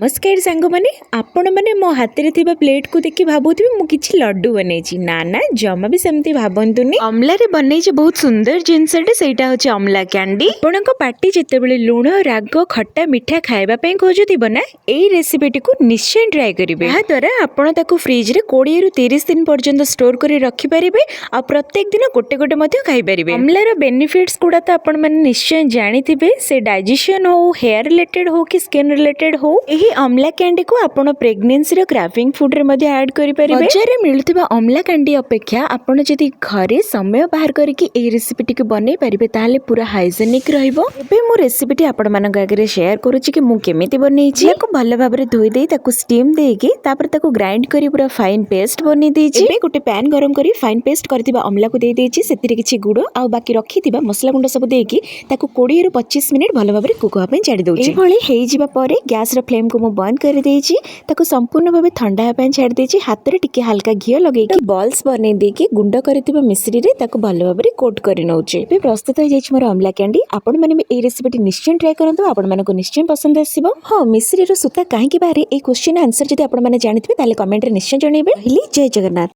नमस्कार सांग मैंने आपण मैंने मो हाथ में प्लेट को देखि भावुथे मु किछि लड्डू बनैछि ना ना जमा भी सेमती भावंतुनी अमला रे बनैछि बहुत सुंदर जिनसटे सेटा होछि अमला कैंडी आपणक पार्टी जेतेबेले लुण राग खट्टा मिठा खाइबा पई खोजुथिबो ना एई रेसिपीटी को निश्चय ट्राई करिवे या द्वारा आपण ताको फ्रिज रे 20 रु 30 दिन पर्यंत स्टोर करी रखि परिबे आ प्रत्येक दिन गोटे गोटे मध्ये खाइ परिबे अमला रो बेनिफिट्स गुडा त आपण माने निश्चय जानिथिबे से डाइजेशन हो हेयर रिलेटेड हो कि स्किन रिलेटेड हो एही अमला कैंडी को आपण प्रेगनेंसी रो क्राविंग फूड रे मध्ये ऐड करि परिबे बजार रे मिलुथिबा अमला कैंडी अपेक्षा आपण जदि घरे समय बाहर करके ए रेसिपीटी को बनै परिबे ताले पूरा हाइजेनिक रहइबो एबे मो रेसिपीटी आपण मानक आगे शेयर करूची कि मु केमिति बनैछि याको भल भाबरे धोई देई ताको स्टीम देकी तापर ताको ग्राइंड करी पूरा फाइन पेस्ट बनै देछि एबे गोटे पैन गरम करी फाइन पेस्ट करथिबा अमला को देई देछि सेतिरे किछि गुड़ आ बाकी रखिथिबा मसला गुंड सब देकी ताको 20 रु 25 मिनिट भल भाबरे कुक होबा पई छाडी दोछि एभली हेइ जिबा परे गैस रो फ्लेम को मु बंद कर देछि ताको संपूर्ण भाबे ठंडा हेबा पई छाडी देछि हाथ रे टिके हल्का घियो लगेकी बॉल्स बनै देकी गुंड करथिबा मिश्री रे ताको भल भाबरे कोट करि नउछि एबे प्रस्तुत हो जाइछि मोर अमला कैंडी आपण माने ए रेसिपीटी निश्चय ट्राई करंतु आपण मानको निश्चय पसंद आसीबो हां मिश्री रो सुता काहे कि बारे ए क्वेश्चन आंसर जदि आपण माने जानिथिबे ताले कमेंट रे निश्चय जणैबे जय जगन्नाथ।